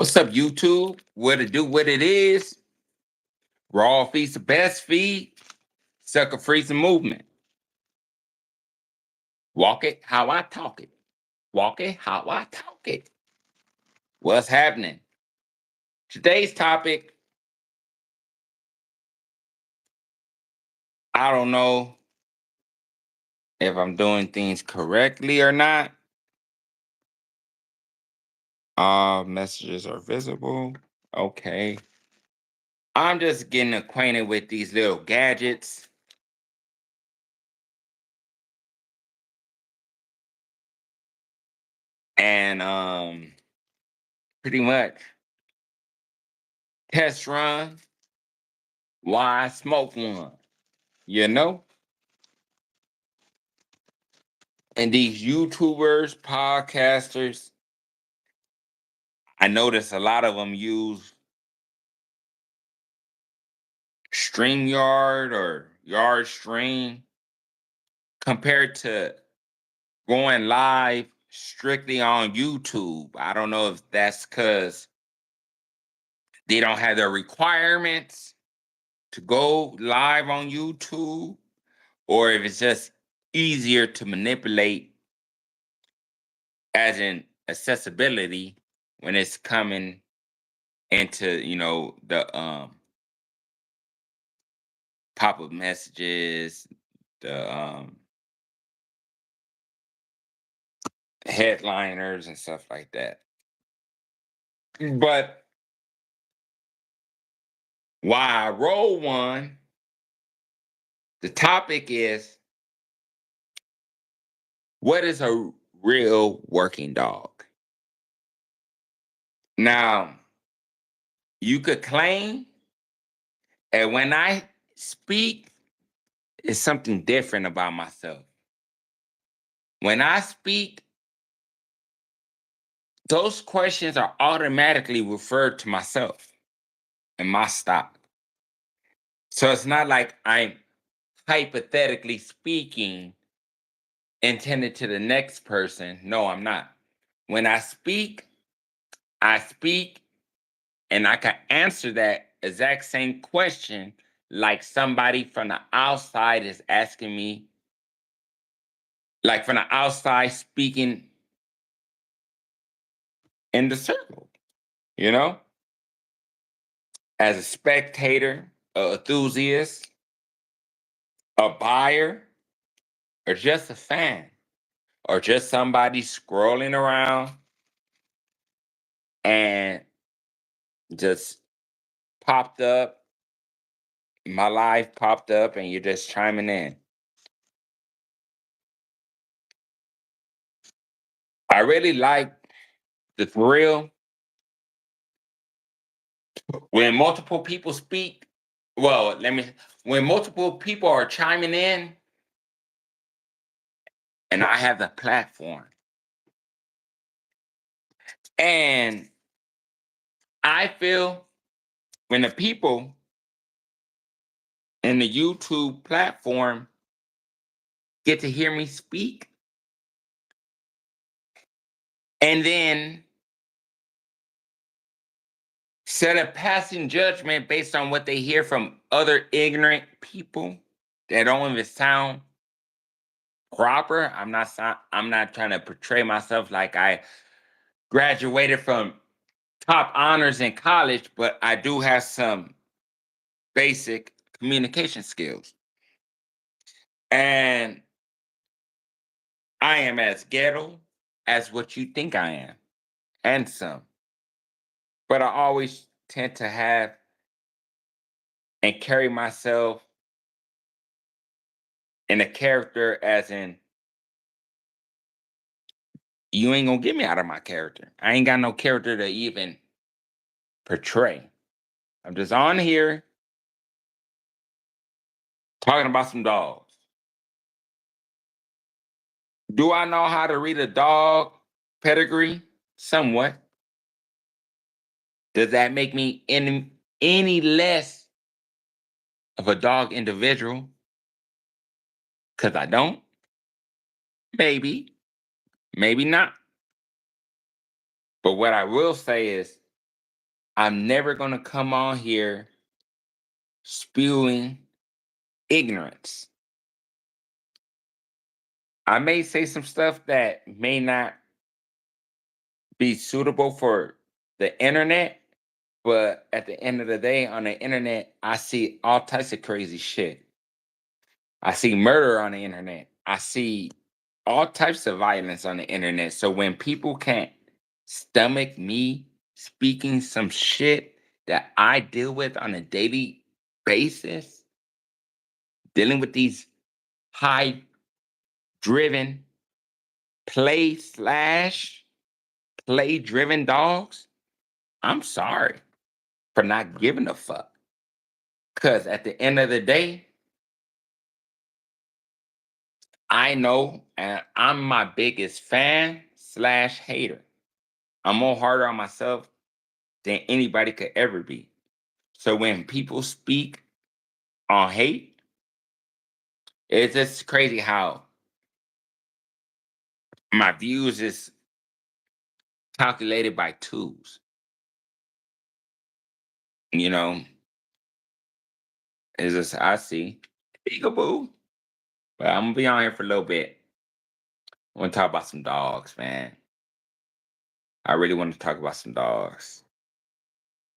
What's up, YouTube? What it do, what it is. Raw feed's the best feed. Sucker freeze and movement. Walk it how I talk it. Walk it how I talk it. What's happening? Today's topic, I don't know if I'm doing things correctly or not. Messages are visible. Okay. I'm just getting acquainted with these little gadgets. And pretty much test run why I smoke one, you know? And these YouTubers, podcasters, I notice a lot of them use StreamYard or Yard Stream compared to going live strictly on YouTube. I don't know if that's because they don't have the requirements to go live on YouTube or if it's just easier to manipulate as in accessibility when it's coming into, the pop-up messages, the headliners and stuff like that. But why I roll one, the topic is what is a real working dog? Now, you could claim, and when I speak, it's something different about myself. When I speak, those questions are automatically referred to myself and my style. So it's not like I'm hypothetically speaking intended to the next person. No, I'm not. When I speak and I can answer that exact same question like somebody from the outside is asking me, like from the outside speaking in the circle, you know? As a spectator, a enthusiast, a buyer, or just a fan, or just somebody scrolling around and just popped up, my life popped up, and you're just chiming in. I really like the thrill when multiple people speak. Well, when multiple people are chiming in and I have the platform. And I feel when the people in the YouTube platform get to hear me speak and then set a passing judgment based on what they hear from other ignorant people that don't even sound proper. I'm not trying to portray myself like I graduated from top honors in college, but I do have some basic communication skills. And I am as ghetto as what you think I am, and some. But I always tend to have and carry myself in a character as in you ain't gonna get me out of my character. I ain't got no character to even portray. I'm just on here talking about some dogs. Do I know how to read a dog pedigree? Somewhat. Does that make me any less of a dog individual? Because I don't? Maybe. Maybe not. But what I will say is I'm never gonna come on here spewing ignorance. I may say some stuff that may not be suitable for the internet, but at the end of the day, on the internet, I see all types of crazy shit. I see murder on the internet. I see all types of violence on the internet. So when people can't stomach me speaking some shit that I deal with on a daily basis, dealing with these high driven play driven dogs, I'm sorry for not giving a fuck. Because at the end of the day, I know, and I'm my biggest fan slash hater. I'm more harder on myself than anybody could ever be. So when people speak on hate, it's just crazy how my views is calculated by twos. You know, it's just I see peekaboo. But I'm gonna be on here for a little bit. I want to talk about some dogs, man. I really want to talk about some dogs,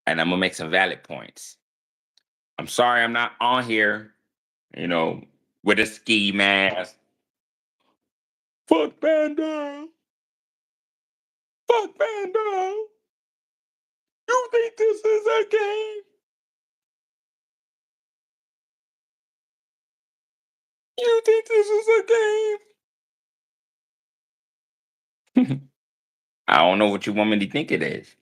and I'm gonna make some valid points. I'm sorry I'm not on here, you know, with a ski mask. Fuck Panda. Fuck Panda. You think this is a game? You think this is a game? I don't know what you want me to think it is.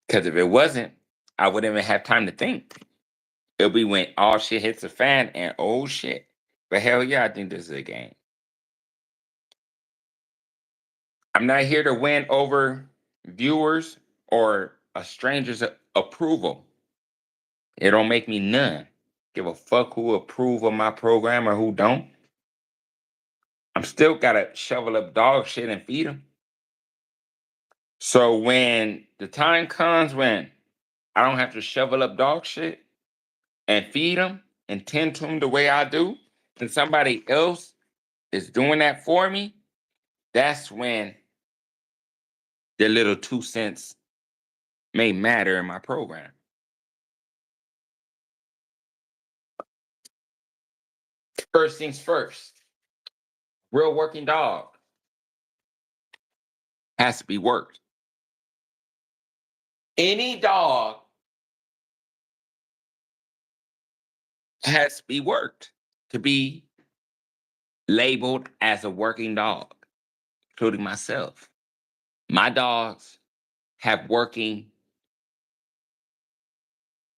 Because if it wasn't, I wouldn't even have time to think. It'll be when all shit hits the fan and oh shit. But hell yeah, I think this is a game. I'm not here to win over viewers or a stranger's approval. It don't make me none. Give a fuck who approve of my program or who don't. I'm still gotta shovel up dog shit and feed them. So when the time comes when I don't have to shovel up dog shit and feed them and tend to them the way I do, and somebody else is doing that for me, that's when the little 2 cents may matter in my program. First things first, real working dog has to be worked. Any dog has to be worked to be labeled as a working dog, including myself. My dogs have working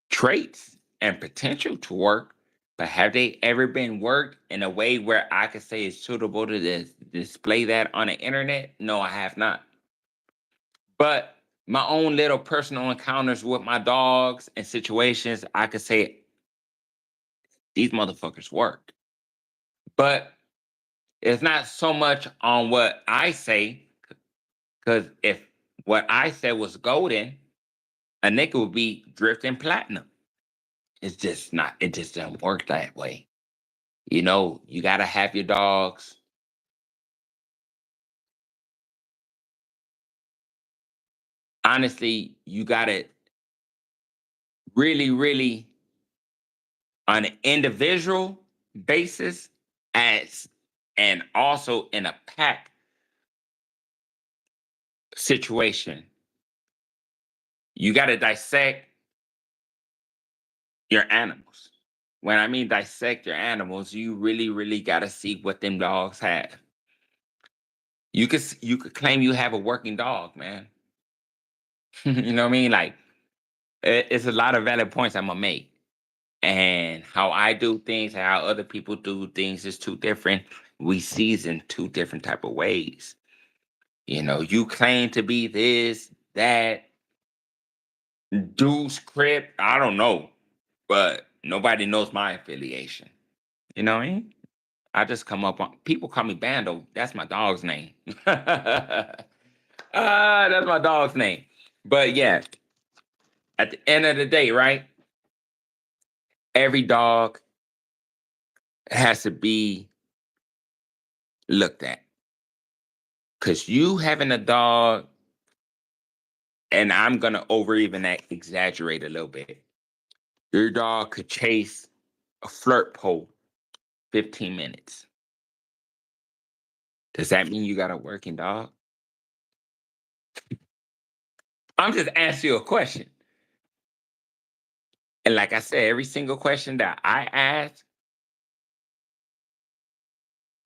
traits and potential to work, but have they ever been worked in a way where I could say it's suitable to display that on the internet? No, I have not. But my own little personal encounters with my dogs and situations, I could say these motherfuckers work. But it's not so much on what I say, because if what I said was golden, a nigga would be drifting platinum. It's just not, it just doesn't work that way. You know, you gotta have your dogs. Honestly, you gotta really, really on an individual basis as and also in a pack situation. You gotta dissect your animals. When I mean dissect your animals, you really, really gotta see what them dogs have. You could claim you have a working dog, man. You know what I mean? Like it's a lot of valid points I'm gonna make. And how I do things and how other people do things is two different. We season two different type of ways. You know, you claim to be this, that, dude's crib. I don't know, but nobody knows my affiliation. You know what I mean? I just come up on people call me Bando. That's my dog's name. That's my dog's name. But yeah, at the end of the day, right? Every dog has to be looked at. Because you having a dog, and I'm going to over even exaggerate a little bit. Your dog could chase a flirt pole 15 minutes. Does that mean you got a working dog? I'm just asking you a question. And like I said, every single question that I ask,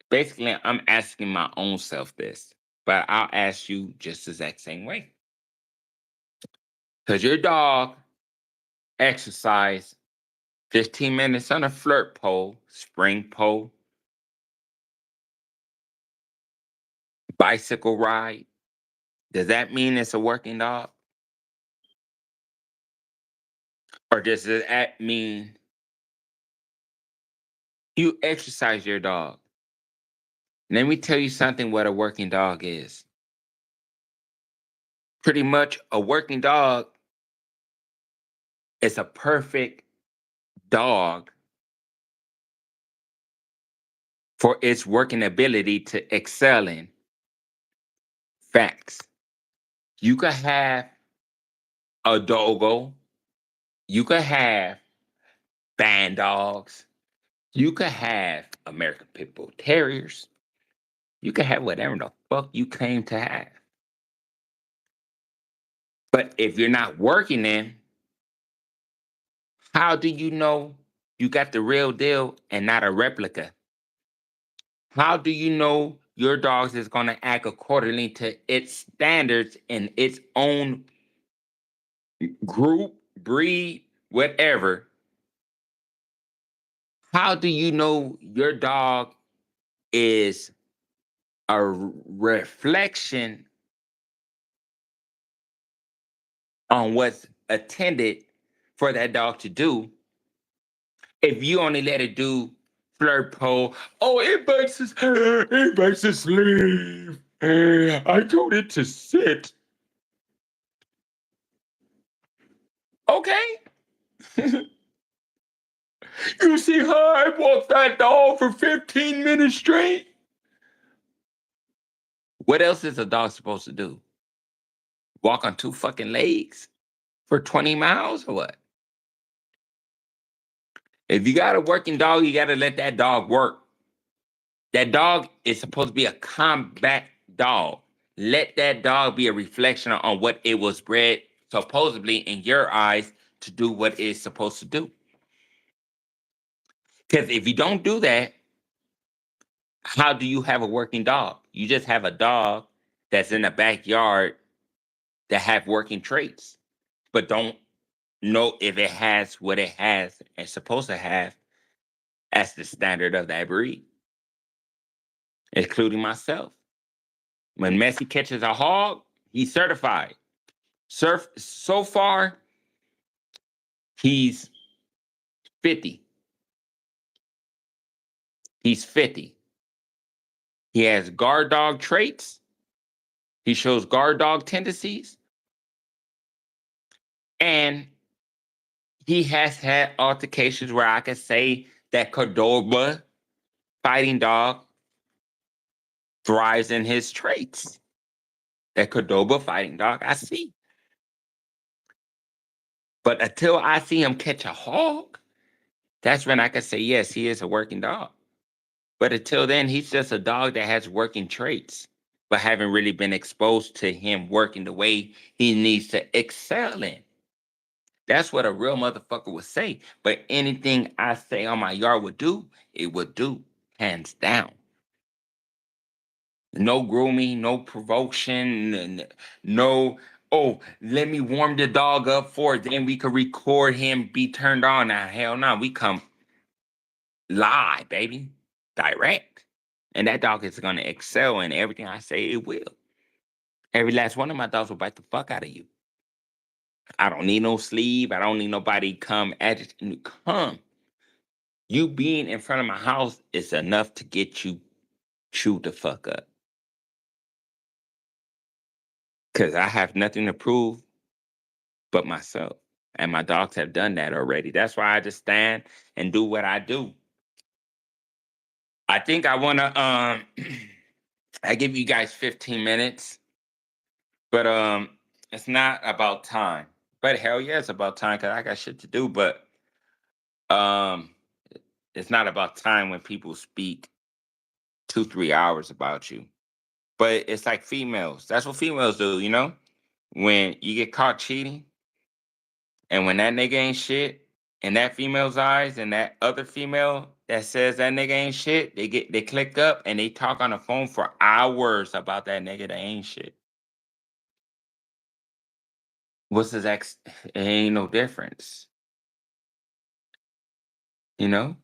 basically, I'm asking my own self this, but I'll ask you just the exact same way. Because your dog exercise 15 minutes on a flirt pole, spring pole, bicycle ride. Does that mean it's a working dog? Or does that mean you exercise your dog? Let me tell you something what a working dog is. Pretty much a working dog is a perfect dog for its working ability to excel in. Facts. You could have a doggo, you could have band dogs, you could have American Pit Bull Terriers, you could have whatever the fuck you claim to have. But if you're not working them, how do you know you got the real deal and not a replica? How do you know your dogs is going to act accordingly to its standards in its own group, breed, whatever? How do you know your dog is a reflection on what's intended for that dog to do if you only let it do flirt pole? Oh, it bites his sleeve. I told it to sit. Okay. You see how I walked that dog for 15 minutes straight? What else is a dog supposed to do? Walk on two fucking legs for 20 miles or what? If you got a working dog, you got to let that dog work. That dog is supposed to be a combat dog. Let that dog be a reflection on what it was bred, supposedly in your eyes, to do what it's supposed to do. Because if you don't do that, how do you have a working dog? You just have a dog that's in the backyard that have working traits, but don't know if it has what it has and supposed to have as the standard of that breed, including myself. When Messi catches a hog, he's certified. So far, he's 50. He's 50. He has guard dog traits. He shows guard dog tendencies. And he has had altercations where I could say that Cordoba fighting dog thrives in his traits. That Cordoba fighting dog, I see. But until I see him catch a hog, that's when I can say, yes, he is a working dog. But until then, he's just a dog that has working traits, but haven't really been exposed to him working the way he needs to excel in. That's what a real motherfucker would say. But anything I say on my yard would do, it would do, hands down. No grooming, no provocation, no, oh, let me warm the dog up for it. Then we could record him, be turned on. Now, hell no, we come live, baby, direct. And that dog is going to excel in everything I say it will. Every last one of my dogs will bite the fuck out of you. I don't need no sleeve. I don't need nobody come come. You being in front of my house is enough to get you chewed the fuck up. Because I have nothing to prove but myself. And my dogs have done that already. That's why I just stand and do what I do. I think I wanna I give you guys 15 minutes, but it's not about time. But hell yeah, it's about time because I got shit to do. But um it's not about time when people speak 2, 3 hours about you. But it's like females. That's what females do, you know? When you get caught cheating and when that nigga ain't shit in that female's eyes and that other female that says that nigga ain't shit, they click up and they talk on the phone for hours about that nigga that ain't shit. What's his ex? It ain't no difference, you know?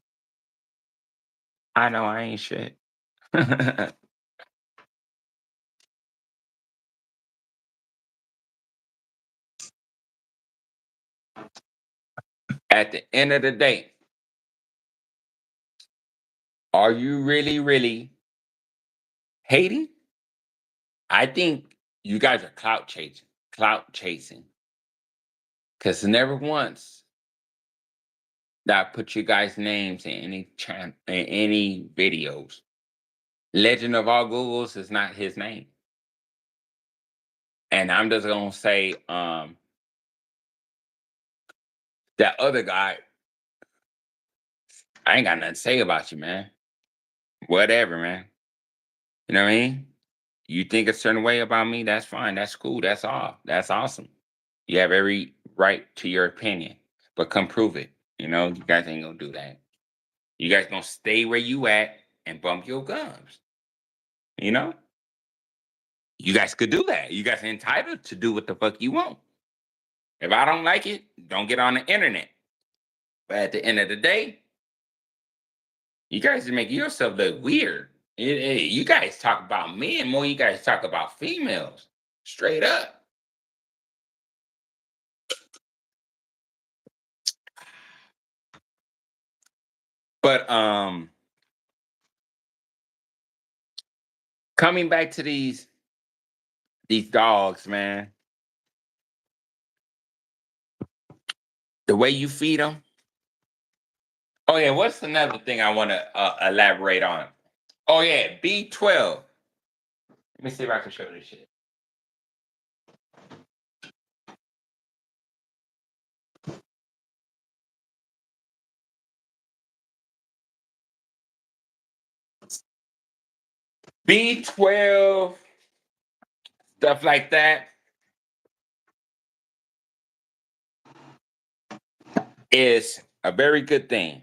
I know I ain't shit. At the end of the day, are you really, really hating? I think you guys are clout chasing. Cause never once did I put you guys' names in any videos. Legend of all Googles is not his name. And I'm just gonna say, that other guy, I ain't got nothing to say about you, man. Whatever, man. You know what I mean? You think a certain way about me, that's fine. That's cool. That's all. That's awesome. You have every right to your opinion, but come prove it. You know, you guys ain't gonna do that. You guys gonna stay where you at and bump your gums. You know, you guys could do that. You guys are entitled to do what the fuck you want. If I don't like it, don't get on the internet. But at the end of the day, you guys are making yourself look weird. You guys talk about men more. You guys talk about females. Straight up. But coming back to these dogs, man. The way you feed them. Oh yeah, what's another thing I want to elaborate on? Oh yeah, B12. Let me see if I can show this shit. B12, stuff like that is a very good thing.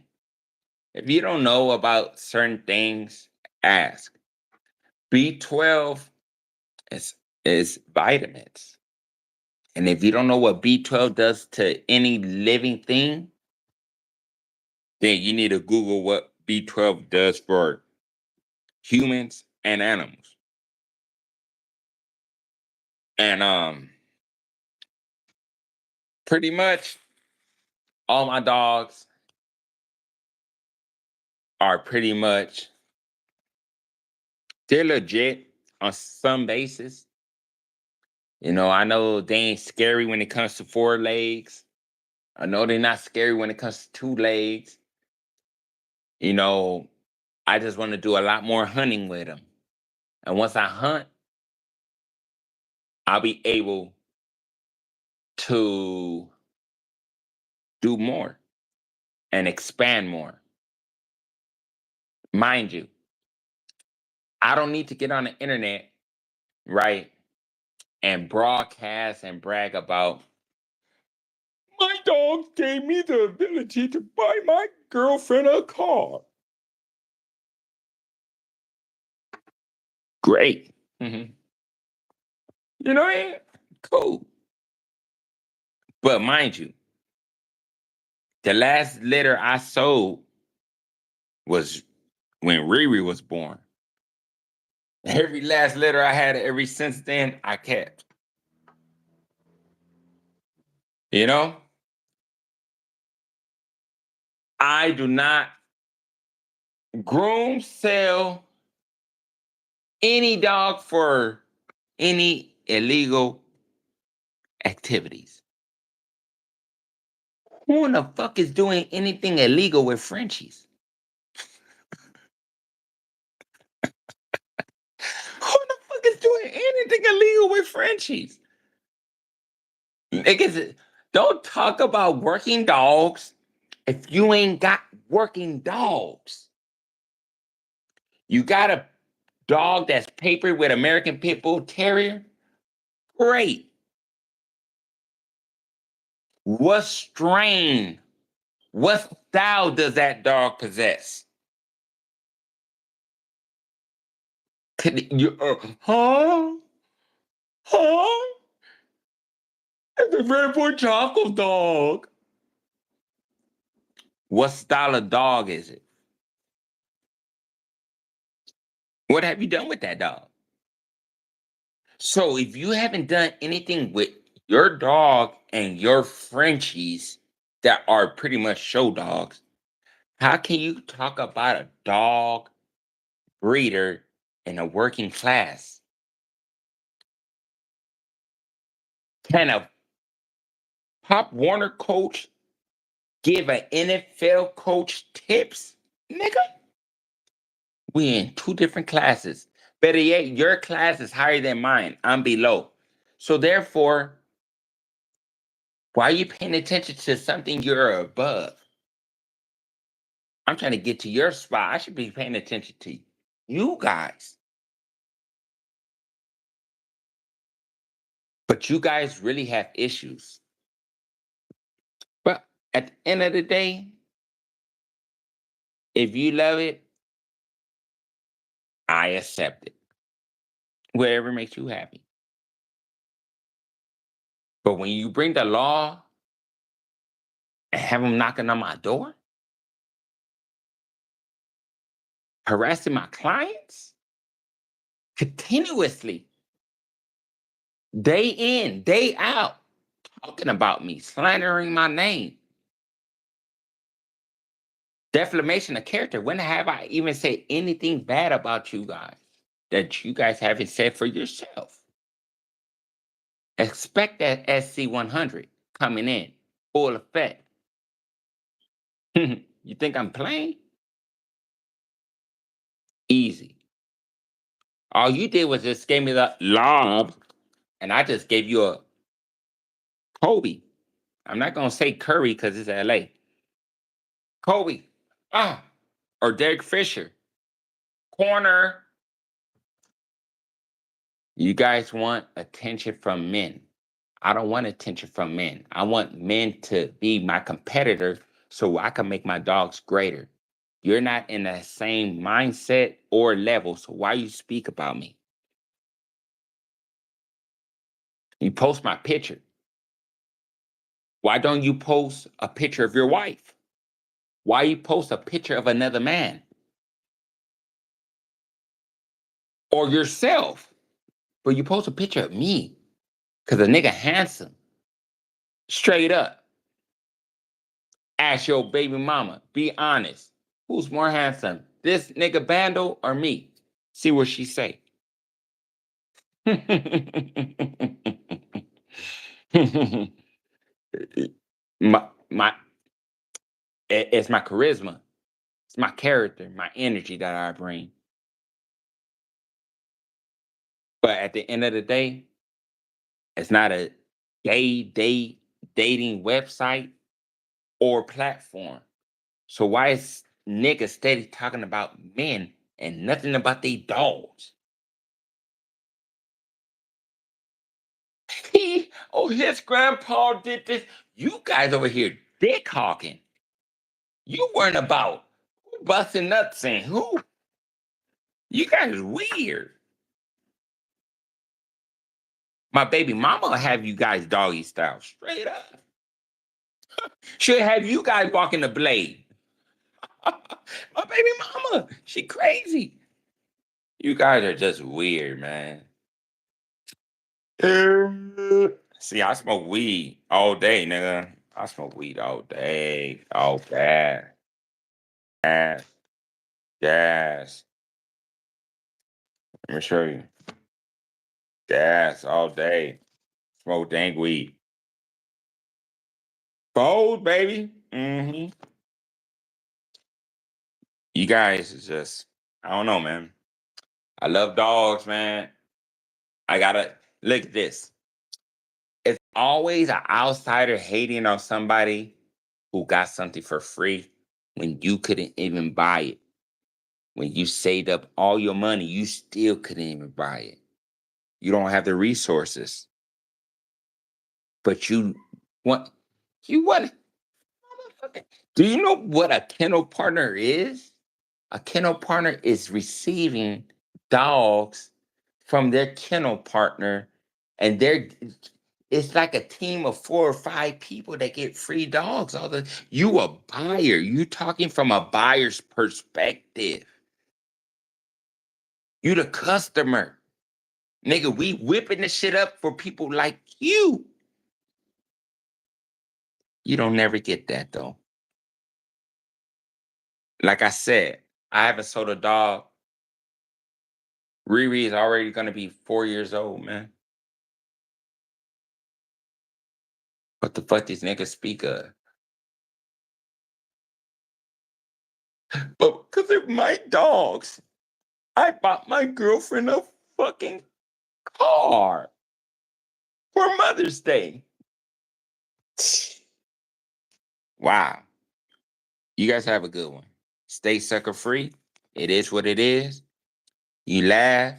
If you don't know about certain things, ask. B12 is is vitamins. And if you don't know what B12 does to any living thing, then you need to Google what B12 does for humans and animals. And pretty much all my dogs are pretty much they're legit on some basis. You know, I know they ain't scary when it comes to 4 legs. I know they're not scary when it comes to 2 legs. You know, I just want to do a lot more hunting with them. And once I hunt, I'll be able to do more and expand more. Mind you, I don't need to get on the internet, right, and broadcast and brag about my dog gave me the ability to buy my girlfriend a car. Great. Mhm. You know, cool. But mind you, the last litter I sold was when Riri was born. Every last litter I had ever since then, I kept. You know, I do not groom, sell any dog for any illegal activities. Who in the fuck is doing anything illegal with Frenchies? Who the fuck is doing anything illegal with Frenchies? Niggas, don't talk about working dogs if you ain't got working dogs. You got a dog that's papered with American Pit Bull Terrier? Great. What strain, what style does that dog possess? Huh? Huh? It's a Red Bull Choco dog. What style of dog is it? What have you done with that dog? So if you haven't done anything with your dog and your Frenchies that are pretty much show dogs, how can you talk about a dog breeder in a working class? Can a Pop Warner coach give an NFL coach tips? Nigga, we in two different classes. Better yet, your class is higher than mine. I'm below. So therefore, why are you paying attention to something you're above? I'm trying to get to your spot. I should be paying attention to you guys. But you guys really have issues. But at the end of the day, if you love it, I accept it. Whatever makes you happy. But when you bring the law and have them knocking on my door, harassing my clients continuously, day in, day out, talking about me, slandering my name, defamation of character. When have I even said anything bad about you guys that you guys haven't said for yourself? Expect that SC100 coming in full effect. You think I'm playing? Easy. All you did was just gave me the lob, and I just gave you a Kobe. I'm not gonna say Curry because it's LA. Kobe, ah, or Derek Fisher, corner. You guys want attention from men. I don't want attention from men. I want men to be my competitor so I can make my dogs greater. You're not in the same mindset or level, so why you speak about me? You post my picture. Why don't you post a picture of your wife? Why you post a picture of another man? Or yourself? But you post a picture of me because a nigga handsome. Straight up. Ask your baby mama. Be honest. Who's more handsome? This nigga Bando or me? See what she say. my it's my charisma. It's my character, my energy that I bring. But at the end of the day, it's not a gay dating website or platform. So why is niggas steady talking about men and nothing about they dogs? His grandpa did this. You guys over here dick hawking. You weren't about who busting nuts and who. You guys is weird. My baby mama will have you guys doggy style straight up. She'll have you guys walking the blade. My baby mama, she crazy. You guys are just weird, man. See, I smoke weed all day, nigga. I smoke weed all day, all bad. Gas, gas. Let me show you. Gas all day. Smoke dank weed. Bold, baby. You guys is just, I don't know, man. I love dogs, man. I gotta look at this. It's always an outsider hating on somebody who got something for free when you couldn't even buy it. When you saved up all your money, you still couldn't even buy it. You don't have the resources, but you want. Do you know what a kennel partner is? A kennel partner is receiving dogs from their kennel partner, and it's like a team of 4 or 5 people that get free dogs. You a buyer. You talking from a buyer's perspective. You the customer. Nigga, we whipping the shit up for people like you. You don't never get that though. Like I said, I haven't sold a dog. Riri is already gonna be 4 years old, man. What the fuck these niggas speak of? But because they're my dogs, I bought my girlfriend a fucking car for Mother's Day. Wow. You guys have a good one. Stay sucker free. It is what it is. You laugh,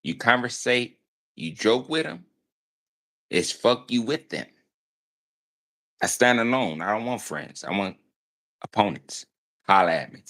you conversate, you joke with them. It's fuck you with them. I stand alone. I don't want friends. I want opponents. Holla at me.